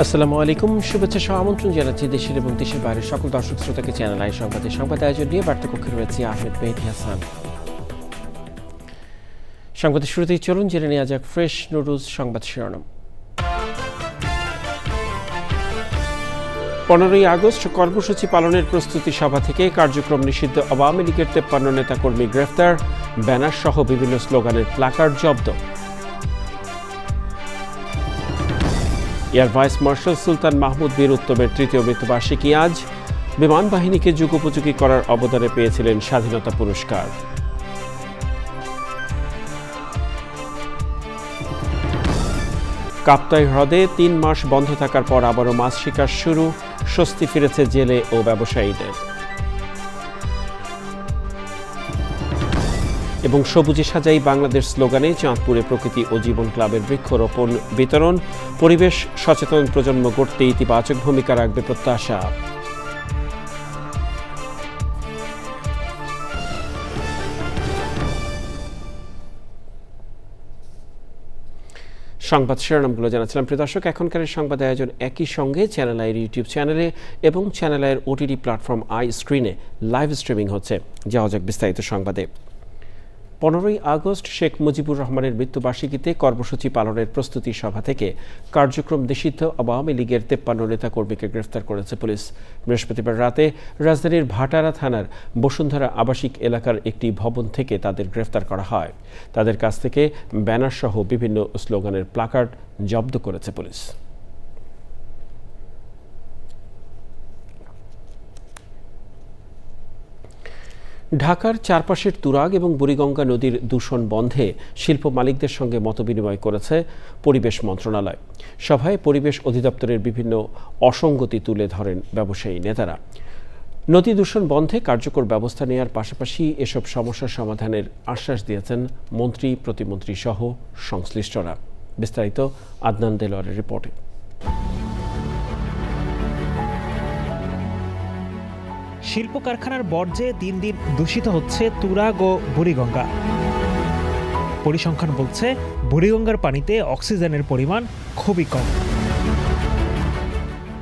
আসসালামু আলাইকুম, শুভেচ্ছা সহ আমন্ত্রণ জানাচ্ছি দেশের এবং দেশের বাইরের সকল দর্শক শ্রোতাকে চ্যানেল আই সংবাদ আয়োজন নিয়ে বার্তা কক্ষে রয়েছে আহমেদ মেহেদী হাসান। সংবাদের শুরুতেই চলুন জেনে নেওয়া যাক ফ্রেশ নিউজ সংবাদ শিরোনাম। 15ই আগস্ট কর্মসূচি পালনের প্রস্তুতি সভা থেকে কার্যক্রম নিষিদ্ধ আওয়ামী লীগের 53 নেতাকর্মী গ্রেফতার, ব্যানার সহ বিভিন্ন স্লোগানের প্লাকার্ড জব্দ। এয়ার ভাইস মার্শাল সুলতান মাহমুদ বীর উত্তমের 3য় মৃত্যুবার্ষিকী আজ। বিমান বাহিনীকে যুগোপযোগী করার অবদানে পেয়েছিলেন স্বাধীনতা পুরস্কার। কাপ্তাই হ্রদে 3 মাস বন্ধ থাকার পর আবারও মাছ শিকার শুরু, স্বস্তি ফিরেছে জেলে ও ব্যবসায়ীদের। এবং সবুজে সাজাই বাংলাদেশ স্লোগানে চাঁদপুরে প্রকৃতি ও জীবন ক্লাবের বৃক্ষরোপণ বিতরণ, পরিবেশ সচেতন প্রজন্ম গড়তে ইতিবাচক ভূমিকা রাখবে প্রত্যাশা। সংবাদ শিরোনামগুলো জানাচ্ছিলাম। প্রিয় দর্শক, এখনকার সংবাদ আয়োজন একই সঙ্গে চ্যানেল আইয়ের ইউটিউব চ্যানেলে এবং চ্যানেল আইয়ের ওটিটি প্ল্যাটফর্ম আই স্ক্রিনে লাইভ স্ট্রিমিং হচ্ছে। যাওয়া যাক বিস্তারিত সংবাদে। 15ই আগস্ট শেখ মুজিবুর রহমানের মৃত্যুবার্ষিকীতে কর্মসূচি পালনের প্রস্তুতি সভা থেকে কার্যক্রম নিষিদ্ধ আওয়ামী লীগের 53 নেতাকর্মীকে গ্রেফতার করেছে পুলিশ। বৃহস্পতিবার রাতে রাজধানীর ভাটারা থানার বসুন্ধরা আবাসিক এলাকার একটি ভবন থেকে তাদের গ্রেফতার করা হয়। তাদের কাছ থেকে ব্যানার সহ বিভিন্ন স্লোগানের প্লাকার্ড জব্দ করেছে পুলিশ। ঢাকার চারপাশের তুরাগ এবং বুড়িগঙ্গা নদীর দূষণ বন্ধে শিল্প মালিকদের সঙ্গে মতবিনিময় করেছে পরিবেশ মন্ত্রণালয়। সভায় পরিবেশ অধিদপ্তরের বিভিন্ন অসঙ্গতি তুলে ধরেন ব্যবসায়ী নেতারা। নদী দূষণ বন্ধে কার্যকর ব্যবস্থা নেওয়ার পাশাপাশি এসব সমস্যার সমাধানের আশ্বাস দিয়েছেন মন্ত্রী, প্রতিমন্ত্রী সহ সংশ্লিষ্টরা। বিস্তারিত আদনান দেলোয়ারের রিপোর্টে। শিল্প কারখানার বর্জ্যে দিন দিন দূষিত হচ্ছে তুরাগ ও বুড়িগঙ্গা। পরিসংখ্যান বলছে বুড়িগঙ্গার পানিতে অক্সিজেনের পরিমাণ খুবই কম।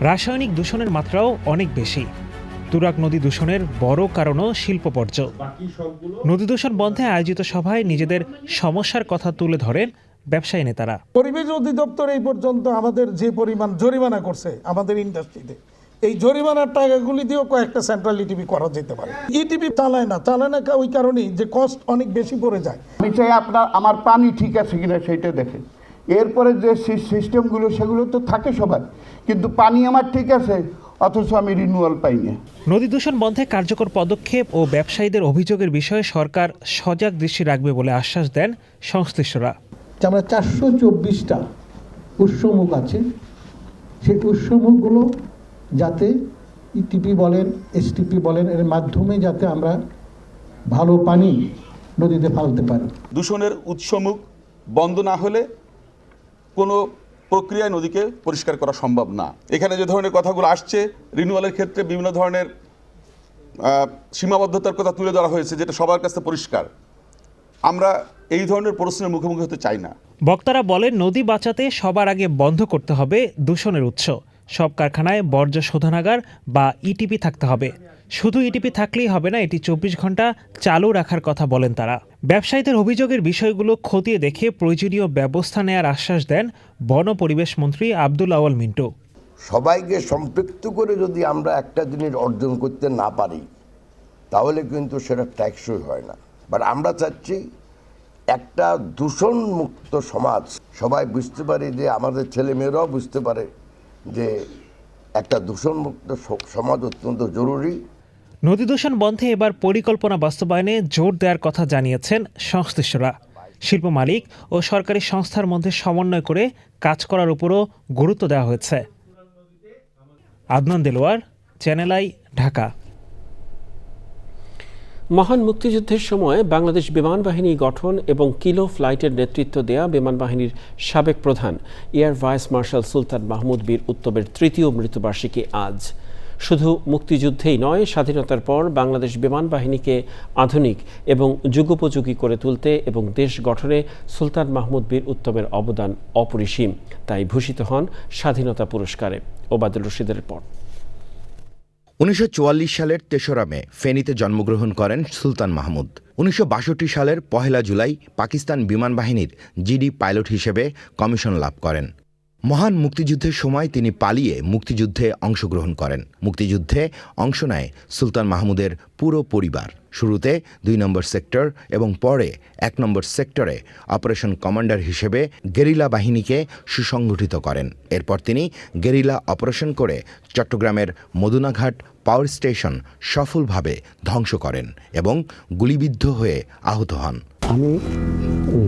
রাসায়নিক দূষণের মাত্রাও অনেক বেশি। তুরাগ নদী দূষণের বড় কারণও শিল্প বর্জ্য। নদী দূষণ বন্ধে আয়োজিত সভায় নিজেদের সমস্যার কথা তুলে ধরেন ব্যবসায়ী নেতারা। পরিবেশ অধিদপ্তর এই পর্যন্ত আমাদের যে পরিমাণ জরিমানা করছে আমাদের ইন্ডাস্ট্রিতে, এই জরিমানার টাকাগুলি দিয়েও কয়েকটা সেন্ট্রাল ইটিপি করা যেতে পারে। ইটিপি চালায় না ওই কারণেই যে কস্ট অনেক বেশি পড়ে যায়। আমি চাই আমার পানি ঠিক আছে কিনা সেইটা দেখেন। এরপরে যে সিস্টেমগুলো সেগুলো তো থাকে সবাই, কিন্তু পানি আমার ঠিক আছে অথচ আমি রিনিউয়াল পাই না। নদী দূষণ বন্ধে কার্যকর পদক্ষেপ ও ব্যবসায়ীদের অভিযোগের বিষয়ে সরকার সজাগ দৃষ্টি রাখবে বলে আশ্বাস দেন সংশ্লিষ্টরা। আমরা 424টা উৎসমুখ আছে, সেই উৎসমুখগুলো যাতে ইটিপি বলেন, এসটিপি বলেন, এর মাধ্যমে যাতে আমরা ভালো পানি নদীতে ফেলতে পারি। দূষণের উৎসমুখ বন্ধ না হলে কোনো প্রক্রিয়ায় নদীকে পরিষ্কার করা সম্ভব না। এখানে যে ধরনের কথাগুলো আসছে, রিনিউয়ালের ক্ষেত্রে বিভিন্ন ধরনের সীমাবদ্ধতার কথা তুলে ধরা হয়েছে, যেটা সবার কাছে পরিষ্কার। আমরা এই ধরনের প্রশ্নের মুখোমুখি হতে চাই না। বক্তারা বলেন, নদী বাঁচাতে সবার আগে বন্ধ করতে হবে দূষণের উৎস। সব কারখানায় বর্জ্য শোধনাগার বা ইটিপি থাকতে হবে। শুধু ইটিপি থাকলেই হবে না, এটি 24 ঘন্টা চালু রাখার কথা বলেন তারা। ব্যবসায়ীদের অভিযোগের বিষয়গুলো খতিয়ে দেখে প্রয়োজনীয় ব্যবস্থা নেওয়ার আশ্বাস দেন বন পরিবেশ মন্ত্রী আব্দুল আউয়াল মিন্টু। সবাইকে সম্পৃক্ত করে যদি আমরা একটা জিনিস অর্জন করতে না পারি তাহলে কিন্তু সেটা টেকসই হয় না। বাট আমরা চাচ্ছি একটা দূষণ মুক্ত সমাজ, সবাই বুঝতে পারে, যে আমাদের ছেলেমেয়েরাও বুঝতে পারে যে একটা দূষণমুক্ত সমাজ অত্যন্ত জরুরি। নদী দূষণ বন্ধে এবার পরিকল্পনা বাস্তবায়নে জোর দেওয়ার কথা জানিয়েছেন সংশ্লিষ্টরা। শিল্প মালিক ও সরকারি সংস্থার মধ্যে সমন্বয় করে কাজ করার উপরও গুরুত্ব দেওয়া হয়েছে। Adnan Delwar, channel I, Dhaka. মহান মুক্তিযুদ্ধের সময় বাংলাদেশ বিমান বাহিনী গঠন এবং কিলো ফ্লাইটের নেতৃত্ব দেয়া বিমান বাহিনীর সাবেক প্রধান এয়ার ভাইস মার্শাল সুলতান মাহমুদ বীর উত্তমের 3য় মৃত্যুবার্ষিকী আজ। শুধু মুক্তিযুদ্ধেই নয়, স্বাধীনতার পর বাংলাদেশ বিমান বাহিনীকে আধুনিক এবং যুগোপযোগী করে তুলতে এবং দেশ গঠনে সুলতান মাহমুদ বীর উত্তমের অবদান অপরিসীম। তাই ভূষিত হন স্বাধীনতা পুরস্কারে। ওবায়দুল রশিদের রিপোর্ট। 1944 সালের 3রা মে ফেনীতে জন্মগ্রহণ করেন সুলতান মাহমুদ। 1962 সালের 1 জুলাই পাকিস্তান বিমান বাহিনীর জিডি পাইলট হিসেবে কমিশন লাভ করেন। মহান মুক্তিযুদ্ধের সময় তিনি পালিয়ে মুক্তিযুদ্ধে অংশগ্রহণ করেন। মুক্তিযুদ্ধে অংশ নেয় সুলতান মাহমুদের পুরো পরিবার। শুরুতে 2 নম্বর সেক্টর এবং পরে 1 নম্বর সেক্টরে অপারেশন কমান্ডার হিসেবে গেরিলা বাহিনীকে সুসংগঠিত করেন। এরপর তিনি গেরিলা অপারেশন করে চট্টগ্রামের মদুনাঘাট পাওয়ার স্টেশন সফলভাবে ধ্বংস করেন এবং গুলিবিদ্ধ হয়ে আহত হন। আমি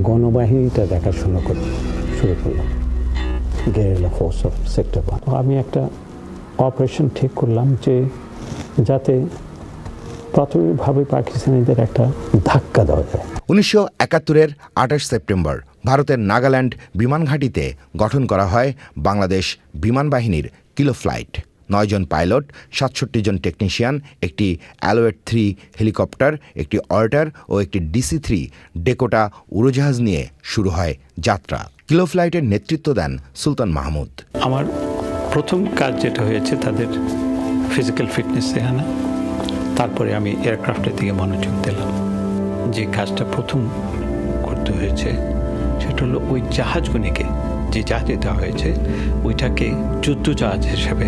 গণবাহিনীটা দেখাশোনা শুরু করলাম, গেরিলা ফোর্স অফ সেক্টর 1। আমি একটা অপারেশন ঠিক করলাম যে যাতে প্রাথমিকভাবে পাকিস্তানিদের একটা ধাক্কা দেওয়া যায়। 1971-এর 28 সেপ্টেম্বর ভারতের নাগাল্যান্ড বিমান ঘাঁটিতে গঠন করা হয় বাংলাদেশ বিমান বাহিনীর কিলো ফ্লাইট। 9 জন পাইলট, 67 জন টেকনিশিয়ান, একটি অ্যালোয়েট 3 হেলিকপ্টার, একটি অর্টার ও একটি DC-3 ডেকোটা উড়োজাহাজ নিয়ে শুরু হয় যাত্রা। কিলো ফ্লাইটের নেতৃত্ব দেন সুলতান মাহমুদ। আমার প্রথম কাজ যেটা হয়েছে তাদের ফিজিক্যাল ফিটনেস দেখানো, তারপরে আমি এয়ারক্রাফটের দিকে মনোযোগ দিলাম। যে কাজটা প্রথম করতে হয়েছে সেটা হলো ওই জাহাজগুলিকে, যে জাহাজে দেওয়া হয়েছে ওইটাকে যুদ্ধ জাহাজ হিসেবে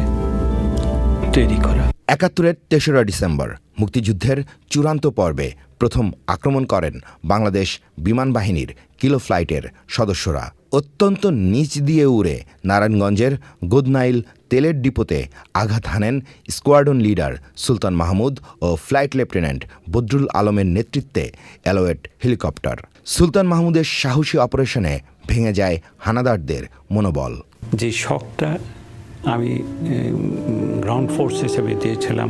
তৈরি করা। 71-এর 3রা ডিসেম্বর মুক্তিযুদ্ধের চূড়ান্ত পর্বে প্রথম আক্রমণ করেন বাংলাদেশ বিমান বাহিনীর কিলো ফ্লাইটের সদস্যরা। অত্যন্ত নিচ দিয়ে উড়ে নারায়ণগঞ্জের গোদনাইল তেলের ডিপোতে আঘাত হানেন স্কোয়াড্রন লিডার সুলতান মাহমুদ ও ফ্লাইট লেফটেন্যান্ট বদরুল আলমের নেতৃত্বে অ্যালোয়েট হেলিকপ্টার। সুলতান মাহমুদের সাহসী অপারেশনে ভেঙে যায় হানাদারদের মনোবল। যে শকটা আমি গ্রাউন্ড ফোর্স হিসেবে দিয়েছিলাম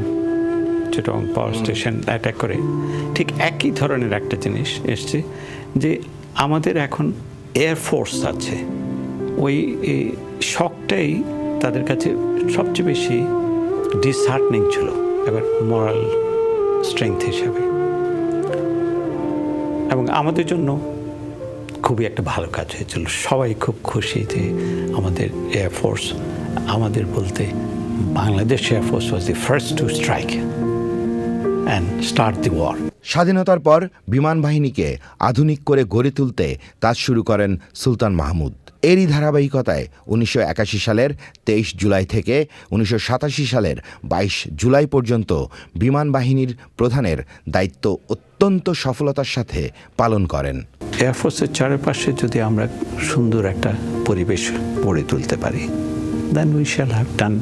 চিটাগং পাওয়ার স্টেশন অ্যাটাক করে, ঠিক একই ধরনের একটা জিনিস এসছে যে আমাদের এখন এয়ারফোর্স আছে। ওই শকটাই তাদের কাছে সবচেয়ে বেশি ডিসহার্টনিং ছিল, এবার মোরাল স্ট্রেংথ হিসাবে, এবং আমাদের জন্য খুবই একটা ভালো কাজ হয়েছিল। সবাই খুব খুশি যে আমাদের এয়ারফোর্স, আমাদের বলতে Bangladesh air force was the first to strike and start the war. স্বাধীনতার পর বিমান বাহিনীকে আধুনিক করে গড়ে তুলতে কাজ শুরু করেন সুলতান মাহমুদ। এরই ধারাবাহিকতায় 1981 সালের 23 জুলাই থেকে 1987 সালের 22 জুলাই পর্যন্ত বিমান বাহিনীর প্রধানের দায়িত্ব অত্যন্ত সফলতার সাথে পালন করেন। এয়ারফোর্সের চারপাশে যদি আমরা সুন্দর একটা পরিবেশ গড়ে তুলতে পারি, then we shall have done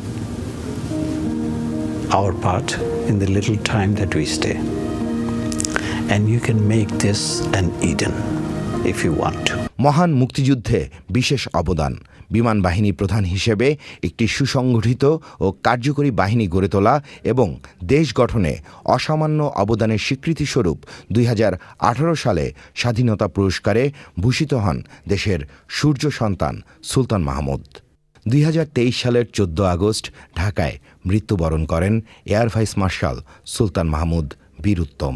our part in the little time that we stay. And you can make this an Eden if you want to. মহান মুক্তিযুদ্ধে বিশেষ অবদান। বিমান বাহিনী প্রধান হিসেবে একটি সুসংগঠিত ও কার্যকরী বাহিনী গড়ে তোলা এবং দেশ গঠনে অসামান্য অবদানের স্বীকৃতিস্বরূপ 2018 সালে স্বাধীনতা পুরস্কারে ভূষিত হন দেশের সূর্য সন্তান সুলতান মাহমুদ। 2023 সালের 14 আগস্ট ঢাকায় মৃত্যুবরণ করেন এয়ার ভাইস মার্শাল সুলতান মাহমুদ বীর উত্তম।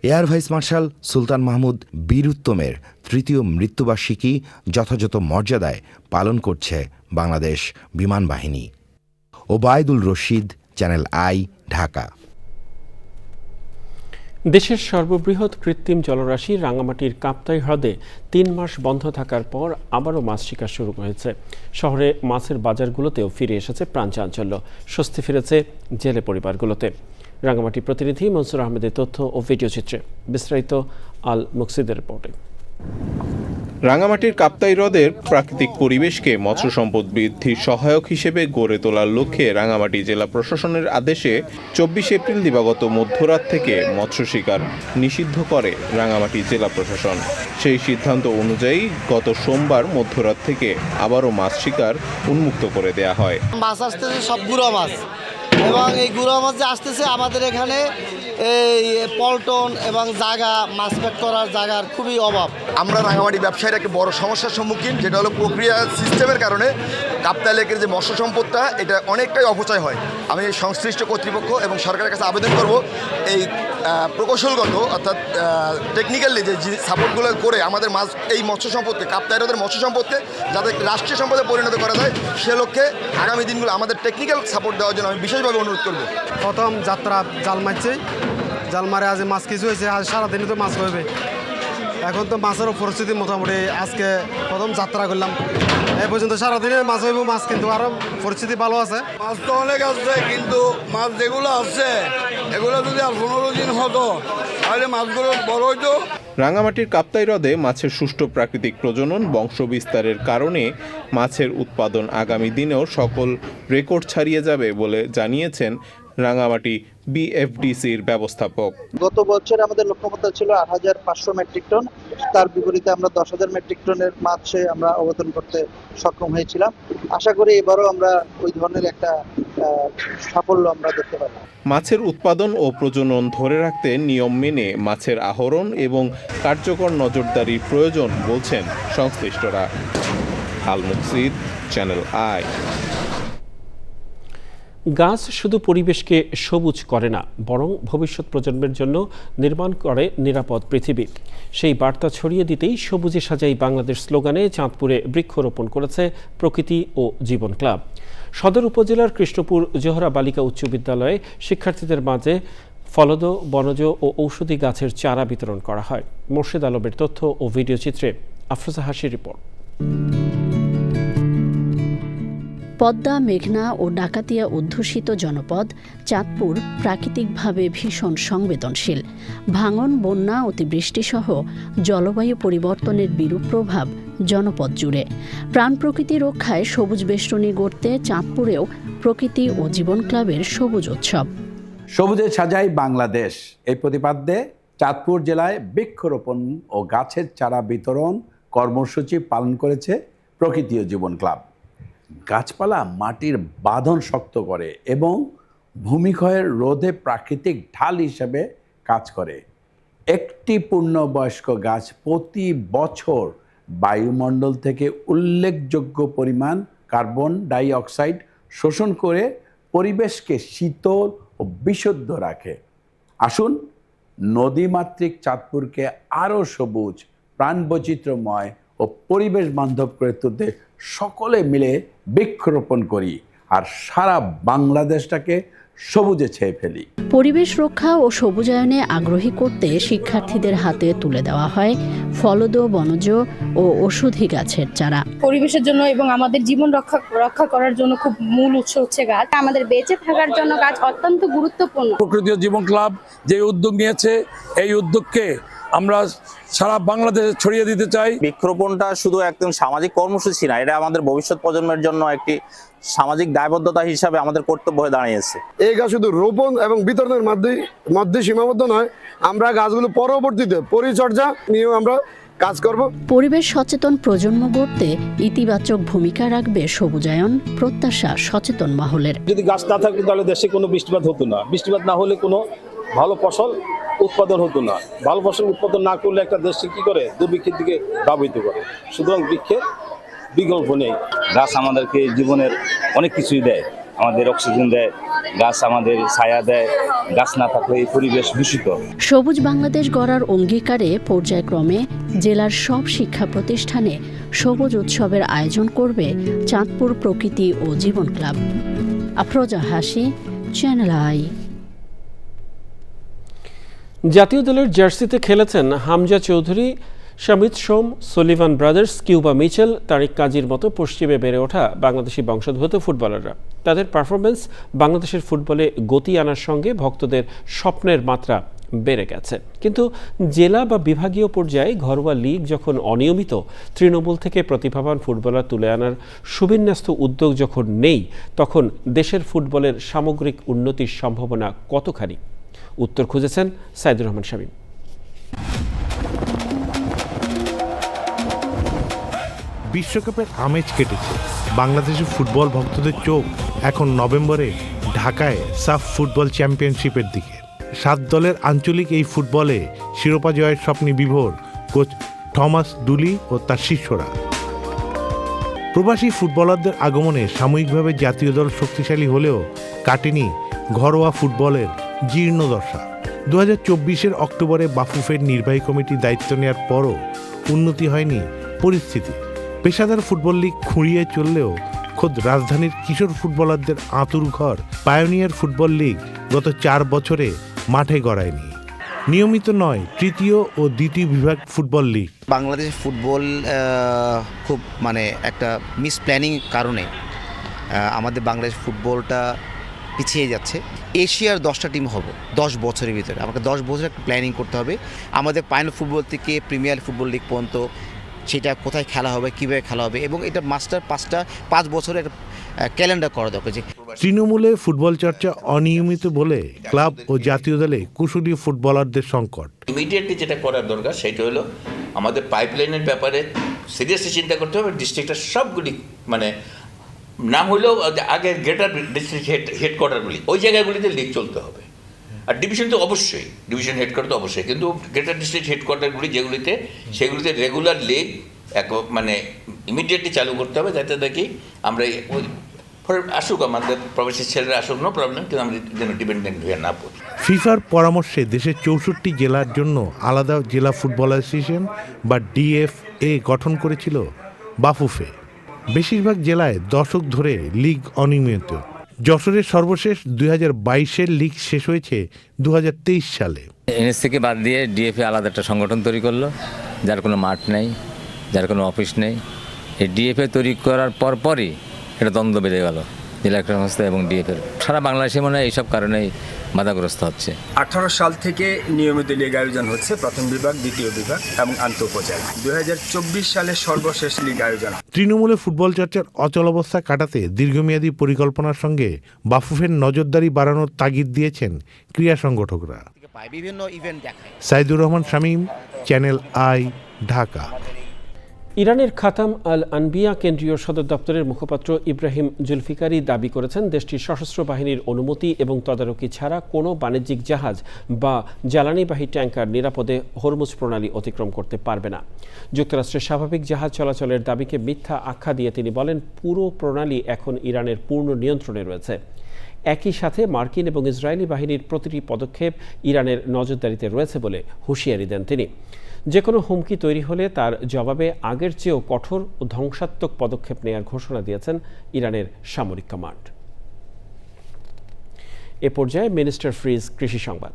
এয়ার ভাইস মার্শাল সুলতান মাহমুদ বীর উত্তমের 3য় মৃত্যুবার্ষিকী যথাযথ মর্যাদায় পালন করছে বাংলাদেশ বিমান বাহিনী। Obaidul Rashid, channel I, Dhaka. দেশের সর্ববৃহৎ কৃত্রিম জলরাশি রাঙামাটির কাপ্তাই হ্রদে 3 মাস বন্ধ থাকার পর আবারও মাছ শিকার শুরু হয়েছে। শহরে মাছের বাজারগুলোতেও ফিরে এসেছে প্রাণচাঞ্চল্য, স্বস্তি ফিরেছে জেলে পরিবারগুলোতে। রাঙামাটি প্রতিনিধি মনসুর আহমেদের তথ্য ও ভিডিও চিত্রে, বিস্তারিত আল মুকসিদের রিপোর্টে। রাঙামাটির কাপ্তাই হ্রদের প্রাকৃতিক পরিবেশকে মৎস্য সম্পদ বৃদ্ধির সহায়ক হিসেবে গড়ে তোলার লক্ষ্যে রাঙামাটি জেলা প্রশাসনের আদেশে 24 এপ্রিল দিবাগত মধ্যরাত থেকে মৎস্য শিকার নিষিদ্ধ করে রাঙামাটি জেলা প্রশাসন। সেই সিদ্ধান্ত অনুযায়ী গত সোমবার মধ্যরাত থেকে আবারও মাছ শিকার উন্মুক্ত করে দেয়া হয়। মাছ আসতেছে সব গুঁড়ো মাছ, এবং এই গুঁড়ো মাছ যে আসতেছে আমাদের এখানে এই পল্টন এবং জায়গা মাছ প্যাক করার জায়গার খুবই অভাব। আমরা রাঙামাটি ব্যবসায়ীর একটা বড় সমস্যার সম্মুখীন, যেটা হলো প্রক্রিয়া সিস্টেমের কারণে কাপ্তাই লেকের যে মৎস্য সম্পদটা এটা অনেকটাই অপচয় হয়। আমি সংশ্লিষ্ট কর্তৃপক্ষ এবং সরকারের কাছে আবেদন করব এই প্রকৌশলগত অর্থাৎ টেকনিক্যালি যে সাপোর্টগুলো করে আমাদের মাছ এই মৎস্য সম্পদকে কাপ্তাই হ্রদের মৎস্য সম্পদকে যাতে রাষ্ট্রীয় সম্পদে পরিণত করা যায় সে লক্ষ্যে আগামী দিনগুলো আমাদের টেকনিক্যাল সাপোর্ট দেওয়ার জন্য আমি বিশেষভাবে অনুরোধ করব। প্রথম যাত্রা জাল মারছে, জাল মারে আজ মাছ কিছু হয়েছে, আজ সারাদিনই তো মাছ হবে। এখন তো মাছেরও পরিস্থিতি মোটামুটি আজকে প্রথম যাত্রা করলাম, এই পর্যন্ত সারাদিনে মাছ হইব, মাছ কিন্তু আরও পরিস্থিতি ভালো আছে। মাছ তো অনেক আছে, কিন্তু মাছ যেগুলো আছে এগুলো যদি আর 15 দিন হতো তাহলে মাছগুলো বড় হইতো। রাঙামাটির কাপ্তাই হ্রদে মাছের সুষ্ঠু প্রাকৃতিক প্রজনন বংশ বিস্তারের কারণে মাছের উৎপাদন আগামী দিনেও সকল রেকর্ড ছাড়িয়ে যাবে বলে জানিয়েছেন রাঙামাটি বিএফডিসির ব্যবস্থাপক। গত বছর আমাদের লক্ষ্যমাত্রা ছিল 8,500 মেট্রিক টন, তার বিপরীতে আমরা 10,000 মেট্রিক টনের মাছে আমরা অবতরণ করতে সক্ষম হয়েছিলাম। আশা করি এবারও আমরা ওই ধরনের একটা সাফল্য আমরা দেখতে পাবো। মাছের উৎপাদন ও প্রজনন ধরে রাখতে নিয়ম মেনে মাছের আহরণ এবং কার্যকর নজরদারির প্রয়োজন বলছেন সংশ্লিষ্টরা। আল মুকসিদ, চ্যানেল আই। গাছ শুধু পরিবেশকে সবুজ করে না, বরং ভবিষ্যৎ প্রজন্মের জন্য নির্মাণ করে নিরাপদ পৃথিবী। সেই বার্তা ছড়িয়ে দিতেই সবুজে সাজাই বাংলাদেশ স্লোগানে চাঁদপুরে বৃক্ষরোপণ করেছে প্রকৃতি ও জীবন ক্লাব। সদর উপজেলার কৃষ্ণপুর জোহরা বালিকা উচ্চ বিদ্যালয়ে শিক্ষার্থীদের মাঝে ফলদ, বনজ ও ঔষধি গাছের চারা বিতরণ করা হয়। মোর্শেদ আলমের তথ্য ও ভিডিও চিত্রে আফরোজা হাসির রিপোর্ট। পদ্মা, মেঘনা ও ডাকাতিয়া অধ্যুষিত জনপদ চাঁদপুর প্রাকৃতিকভাবে ভীষণ সংবেদনশীল। ভাঙন, বন্যা, অতিবৃষ্টিসহ জলবায়ু পরিবর্তনের বিরূপ প্রভাব জনপদ জুড়ে। প্রাণ প্রকৃতি রক্ষায় সবুজ বেষ্টনী গড়তে চাঁদপুরেও প্রকৃতি ও জীবন ক্লাবের সবুজ উৎসব। সবুজে সাজাই বাংলাদেশ এই প্রতিপাদ্যে চাঁদপুর জেলায় বৃক্ষরোপণ ও গাছের চারা বিতরণ কর্মসূচি পালন করেছে প্রকৃতি ও জীবন ক্লাব। গাছপালা মাটির বাঁধন শক্ত করে এবং ভূমিক্ষয়ের রোধে প্রাকৃতিক ঢাল হিসেবে কাজ করে। একটি পূর্ণবয়স্ক গাছ প্রতি বছর বায়ুমণ্ডল থেকে উল্লেখযোগ্য পরিমাণ কার্বন ডাই অক্সাইড শোষণ করে পরিবেশকে শীতল ও বিশুদ্ধ রাখে। আসুন নদীমাতৃক চাঁদপুরকে আরও সবুজ, প্রাণবৈচিত্র্যময় ও পরিবেশ বান্ধব করে তুলতে সকলে মিলে বৃক্ষরোপণ করি আর সারা বাংলাদেশটাকে সবুজে ছেয়ে ফেলি। পরিবেশ রক্ষা ও সবুজায়নে আগ্রহী করতে শিক্ষার্থীদের হাতে তুলে দেওয়া হয় ফলদ, বনজ ও ঔষধি গাছের চারা। পরিবেশের জন্য এবং আমাদের জীবন রক্ষা করার জন্য খুব মূল উৎস হচ্ছে গাছ। আমাদের বেঁচে থাকার জন্য গাছ অত্যন্ত গুরুত্বপূর্ণ। প্রকৃতি ও জীবন ক্লাব যে উদ্যোগ নিয়েছে, এই উদ্যোগকে আমরা সারা বাংলাদেশে ছড়িয়ে দিতে চাই। বৃক্ষরোপণটা শুধু একদম সামাজিক কর্মসূচি না, এটা আমাদের ভবিষ্যৎ প্রজন্মের জন্য একটি সামাজিক দায়বদ্ধতা হিসাবে আমাদের কর্তব্য হয়ে দাঁড়িয়েছে। এই গাছ শুধু রোপণ এবং বিতরণের মধ্যে সীমাবদ্ধ নয়, আমরা গাছগুলো পরবর্তীতে পরিচর্যা নিয়েও আমরা কাজ করব। পরিবেশ সচেতন প্রজন্ম গড়তে ইতিবাচক ভূমিকা রাখবে সবুজায়ন, প্রত্যাশা সচেতন মহলের। যদি গাছ না থাকতো তাহলে দেশে কোনো বৃষ্টিপাত হতো না, বৃষ্টিপাত না হলে কোনো ভালো ফসল উৎপাদন হতো না, ভালো ফসল উৎপাদন না করলে একটা দেশে কি করে দুর্ভিক্ষের দিকে ধাবিত করে। সুতরাং বৃক্ষের বিকল্প নেই। গাছ আমাদেরকে জীবনের অনেক কিছুই দেয়, আমাদের অক্সিজেন দেয়, গাছ আমাদের ছায়া দেয়, গাছ না থাকলে এই পরিবেশ দূষিত। সবুজ বাংলাদেশ গড়ার অঙ্গীকারে পর্যায়ক্রমে জেলার সব শিক্ষা প্রতিষ্ঠানে সবুজ উৎসবের আয়োজন করবে চাঁদপুর প্রকৃতি ও জীবন ক্লাব। আফরোজা হাসি, চ্যানেল আই। জাতীয় দলের জার্সিতে খেলেছেন হামজা চৌধুরী, শামিত সোম, সলিভান ব্রাদার্স, কিউবা মিচেল, তারিক কাজীর মতো পশ্চিমে বেড়ে ওঠা বাংলাদেশি বংশোদ্ভূত ফুটবলাররা। তাদের পারফরমেন্স বাংলাদেশের ফুটবলে গতি আনার সঙ্গে ভক্তদের স্বপ্নের মাত্রা বেড়ে গেছে। কিন্তু জেলা বা বিভাগীয় পর্যায়ে ঘরোয়া লিগ যখন অনিয়মিত, তৃণমূল থেকে প্রতিভাবান ফুটবলার তুলে আনার সুবিন্যস্ত উদ্যোগ যখন নেই, তখন দেশের ফুটবলের সামগ্রিক উন্নতির সম্ভাবনা কতখানি? উত্তর খুঁজেছেন সাইদুর রহমান শামীম। বিশ্বকাপের আমেজ কেটেছে, বাংলাদেশের ফুটবল ভক্তদের চোখ এখন নভেম্বরে ঢাকায় সাফ ফুটবল চ্যাম্পিয়নশিপের দিকে। 7 দলের আঞ্চলিক এই ফুটবলে শিরোপা জয়ের স্বপ্নে বিভোর কোচ থমাস ডুলি ও তার শিষ্যরা। প্রবাসী ফুটবলারদের আগমনে সাময়িকভাবে জাতীয় দল শক্তিশালী হলেও কাটেনি ঘরোয়া ফুটবলের জীর্ণদশা। 2024 অক্টোবরে বাফুফের নির্বাহী কমিটির দায়িত্ব নেওয়ার পরও উন্নতি হয়নি পরিস্থিতি। পেশাদার ফুটবল লীগ খুঁড়িয়ে চললেও খোদ রাজধানীর কিশোর ফুটবলারদের আঁতুর ঘর পায়োনিয়ার ফুটবল লীগ গত 4 বছরে মাঠে গড়ায়নি। নিয়মিত নয় তৃতীয় ও দ্বিতীয় বিভাগ ফুটবল লীগ। বাংলাদেশের ফুটবল খুব একটা মিস প্ল্যানিং কারণে আমাদের বাংলাদেশ ফুটবলটা পিছিয়ে যাচ্ছে। এশিয়ার 10টা টিম হবে 10 বছরের ভিতরে। আমাকে 10 বছর একটা প্ল্যানিং করতে হবে। আমাদের পাইন ফুটবল থেকে প্রিমিয়ার ফুটবল লিগ পর্যন্ত সেটা কোথায় খেলা হবে, কীভাবে খেলা হবে, এবং এটা মাস্টার 5 বছরের ক্যালেন্ডার করা দরকার। যে তৃণমূলে ফুটবল চর্চা অনিয়মিত বলে ক্লাব ও জাতীয় দলে কুশলী ফুটবলারদের সংকট। ইমিডিয়েটলি যেটা করার দরকার সেটা হলো আমাদের পাইপলাইনের ব্যাপারে সিরিয়াসলি চিন্তা করতে হবে। ডিস্ট্রিক্টের সবগুলি না হলেও আগে গ্রেটার ডিস্ট্রিক্ট হেডকোয়ার্টারগুলি ওই জায়গাগুলিতে লিগ চলতে হবে। আর ডিভিশন তো অবশ্যই, ডিভিশন হেডকোয়ার্টার তো অবশ্যই, কিন্তু গ্রেটার ডিস্ট্রিক্ট হেডকোয়ার্টারগুলি সেগুলিতে রেগুলার লিগ ইমিডিয়েটলি চালু করতে হবে, যাতে দেখি আমরা আসুক আমাদের প্রবাসী ছেলেরা আসুক, নো প্রবলেম, কিন্তু আমরা যেন ডিপেন্ডেন্ট হয়ে না পড়ি। ফিফার পরামর্শে দেশের 64 জেলার জন্য আলাদা জেলা ফুটবল অ্যাসোসিয়েশন বা ডিএফএ গঠন করেছিল বাফুফে। বেশিরভাগ জেলায় দশক ধরে লিগ অনিয়মিত। যশোরের সর্বশেষ 2022 লিগ শেষ হয়েছে 2023 সালে। এনএস থেকে বাদ দিয়ে ডিএফএ আলাদা একটা সংগঠন তৈরি করলো, যার কোনো মাঠ নেই, যার কোনো অফিস নেই। এই ডিএফএ তৈরি করার পরই এটা দ্বন্দ্ব বেড়ে গেল জেলা ক্রীড়া সংস্থা এবং ডিএফএর। সারা বাংলাদেশে মনে হয় এইসব কারণেই বাধাগ্রস্ত হচ্ছে। 18 সাল থেকে নিয়মিত লিগ আয়োজন হচ্ছে, প্রথম বিভাগ, দ্বিতীয় বিভাগ এবং আন্তঃপর্যায়। 2024 সালে সর্বশেষ লিগ আয়োজন। তৃণমূলে ফুটবল চর্চার অচলাবস্থা কাটাতে দীর্ঘমেয়াদী পরিকল্পনার সঙ্গে বাফুফের নজরদারি বাড়ানোর তাগিদ দিয়েছেন ক্রীড়া সংগঠকরা। বিভিন্ন ইভেন্ট দেখায়। Saidur Rahman Shamim, channel I, Dhaka. ইরানের খাতাম আল আনবিয়া কেন্দ্রীয় সদর দপ্তরের মুখপাত্র ইব্রাহিম জুলফিকারি দাবি করেছেন, দেশটির সশস্ত্র বাহিনীর অনুমতি এবং তদারকি ছাড়া কোনো বাণিজ্যিক জাহাজ বা জ্বালানিবাহী ট্যাঙ্কার নিরাপদে হরমুজ প্রণালী অতিক্রম করতে পারবে না। যুক্তরাষ্ট্রের স্বাভাবিক জাহাজ চলাচলের দাবিকে মিথ্যা আখ্যা দিয়ে তিনি বলেন, পুরো প্রণালী এখন ইরানের পূর্ণ নিয়ন্ত্রণে রয়েছে। একই সাথে মার্কিন এবং ইসরায়েলি বাহিনীর প্রতিটি পদক্ষেপ ইরানের নজরদারিতে রয়েছে বলে হুঁশিয়ারি দেন তিনি। যে কোনো হুমকি তৈরি হলে তার জবাবে আগের চেয়েও কঠোর ও ধ্বংসাত্মক পদক্ষেপ নেওয়ার ঘোষণা দিয়েছেন ইরানের সামরিক কমান্ড। এ পর্যায়ে মিনিস্টার ফ্রিজ কৃষি সংবাদ।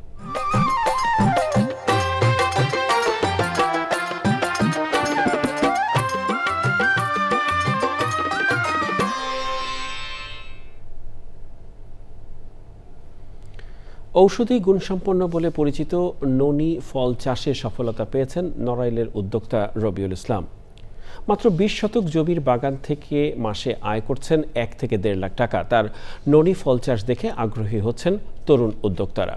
ঔষধি গুণসম্পন্ন বলে পরিচিত ননি ফল চাষে সফলতা পেয়েছেন নড়াইলের উদ্যোক্তা রবিউল ইসলাম। মাত্র 20 শতক জমির বাগান থেকে মাসে আয় করছেন 1 থেকে 1.5 লাখ টাকা। তার ননি ফল চাষ দেখে আগ্রহী হচ্ছেন তরুণ উদ্যোক্তারা।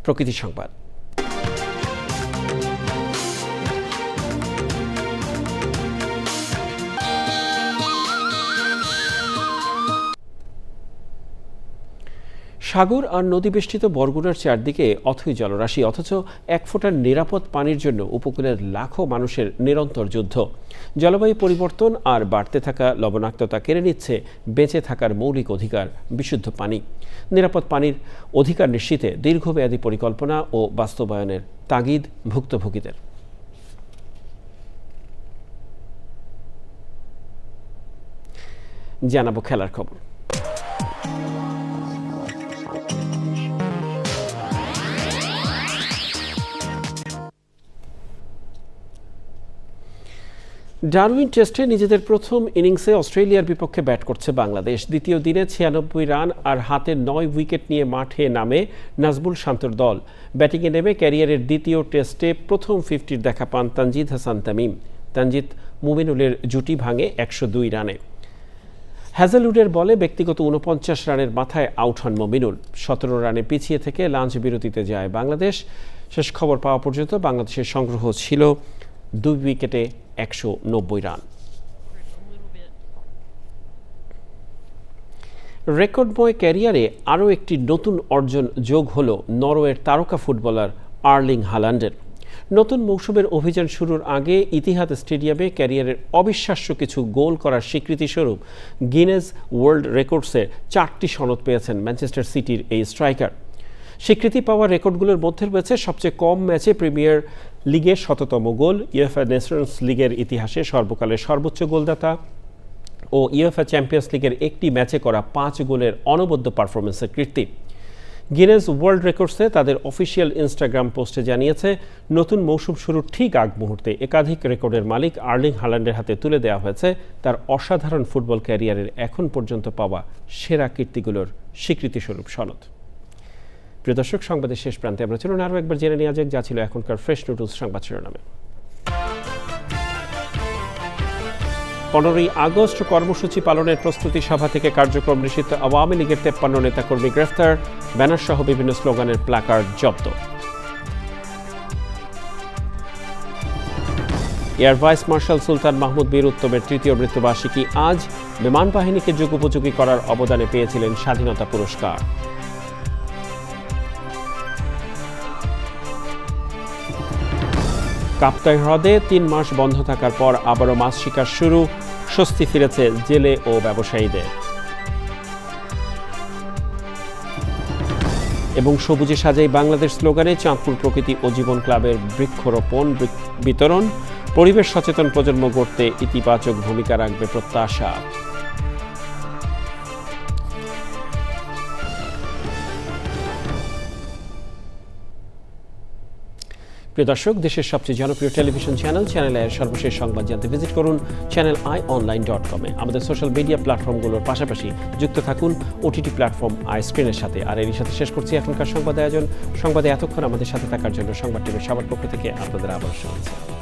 প্রকৃতি সংবাদ। সাগর আর নদী বেষ্টিত বরগুনার চারদিকে অথই জলরাশি, অথচ 1 ফোঁটার নিরাপদ পানির জন্য উপকূলের লাখো মানুষের নিরন্তর যুদ্ধ। জলবায়ু পরিবর্তন আর বাড়তে থাকা লবণাক্ততা কেড়ে নিচ্ছে বেঁচে থাকার মৌলিক অধিকার বিশুদ্ধ পানি। নিরাপদ পানির অধিকার নিশ্চিতে দীর্ঘমেয়াদী পরিকল্পনা ও বাস্তবায়নের তাগিদ ভুক্তভোগীদের। জানাবো খেলার খবর। ডারউইন টেস্টে নিজেদের প্রথম ইনিংসে অস্ট্রেলিয়ার বিপক্ষে ব্যাট করছে বাংলাদেশ। দ্বিতীয় দিনে 96 রান আর হাতে 9 উইকেট নিয়ে মাঠে নামে নাজমুল শান্তর দল। ব্যাটিংয়ে নেমে ক্যারিয়ারের দ্বিতীয় টেস্টে প্রথম 50-র দেখা পান তানজিদ হাসান তামিম। তানজিদ মুমিনুলের জুটি ভাঙে 102 রানে। হ্যাজেলউডের বলে ব্যক্তিগত 49 রানের মাথায় আউট হন মুমিনুল। 17 রানে পিছিয়ে থেকে লাঞ্চ বিরতিতে যায় বাংলাদেশ। শেষ খবর পাওয়া পর্যন্ত বাংলাদেশের সংগ্রহ ছিল 2 উইকেটে 190 রান। রেকর্ডময় ক্যারিয়ারে আরও একটি নতুন অর্জন যোগ হলো নরওয়ের তারকা ফুটবলার আর্লিং হাল্যান্ডের। নতুন মৌসুমের অভিযান শুরুর আগে ইতিহাদ স্টেডিয়ামে ক্যারিয়ারের অবিশ্বাস্য কিছু গোল করার স্বীকৃতিস্বরূপ গিনেস ওয়ার্ল্ড রেকর্ডসের 4টি সনদ পেয়েছেন ম্যানচেস্টার সিটির এই স্ট্রাইকার। স্বীকৃতি পাওয়া রেকর্ডগুলোর মধ্যে রয়েছে সবচেয়ে কম ম্যাচে প্রিমিয়ার লিগের 100তম গোল, ইউএফএ নেশনস লিগের ইতিহাসে সর্বকালের সর্বোচ্চ গোলদাতা ও ইউএফএ চ্যাম্পিয়ন্স লিগের একটি ম্যাচে করা 5 গোলের অনবদ্য পারফরমেন্সের কীর্তি। গিনেস ওয়ার্ল্ড রেকর্ডসে তাদের অফিসিয়াল ইনস্টাগ্রাম পোস্টে জানিয়েছে, নতুন মৌসুম শুরুর ঠিক আগ মুহূর্তে একাধিক রেকর্ডের মালিক আর্লিং হাল্যান্ডের হাতে তুলে দেওয়া হয়েছে তার অসাধারণ ফুটবল ক্যারিয়ারের এখন পর্যন্ত পাওয়া সেরা কীর্তিগুলোর স্বীকৃতিস্বরূপ সনদ। প্রিয় দর্শক, সংবাদের শেষ প্রান্তে আমরা চলুন আরও একবার জেনে নেওয়া যাক যা ছিল এখনকার ফ্রেশ নুডলস সংবাদ শিরোনামে। 15ই আগস্ট কর্মসূচি পালনের প্রস্তুতি সভা থেকে কার্যক্রম নিষিদ্ধ আওয়ামী লীগের 53 নেতাকর্মী গ্রেফতার, ব্যানার সহ বিভিন্ন স্লোগানের প্ল্যাকার্ড জব্দ। এয়ার ভাইস মার্শাল সুলতান মাহমুদ বীর উত্তমের 3য় মৃত্যুবার্ষিকী আজ। বিমান বাহিনীকে যুগোপযোগী করার অবদানে পেয়েছিলেন স্বাধীনতা পুরস্কার। কাপ্তাই হ্রদে 3 মাস বন্ধ থাকার পর আবারও মাছ শিকার শুরু, স্বস্তি ফিরেছে জেলে ও ব্যবসায়ীদের। এবং সবুজে সাজাই বাংলাদেশ স্লোগানে চাঁদপুর প্রকৃতি ও জীবন ক্লাবের বৃক্ষরোপণ বিতরণ, পরিবেশ সচেতন প্রজন্ম গড়তে ইতিবাচক ভূমিকা রাখবে প্রত্যাশা। প্রিয় দর্শক, দেশের সবচেয়ে জনপ্রিয় টেলিভিশন চ্যানেল আইয়ের সর্বশেষ সংবাদ জানতে ভিজিট করুন channelionline.com-এ। আমাদের সোশ্যাল মিডিয়া প্ল্যাটফর্মগুলোর পাশাপাশি যুক্ত থাকুন ওটিটি প্ল্যাটফর্ম আই স্ক্রিনের সাথে। আর এরই সাথে শেষ করছি এখনকার সংবাদে এতক্ষণ আমাদের সাথে থাকার জন্য সংবাদ টিভির সবার পক্ষ থেকে আপনাদের আবার শুভেচ্ছা।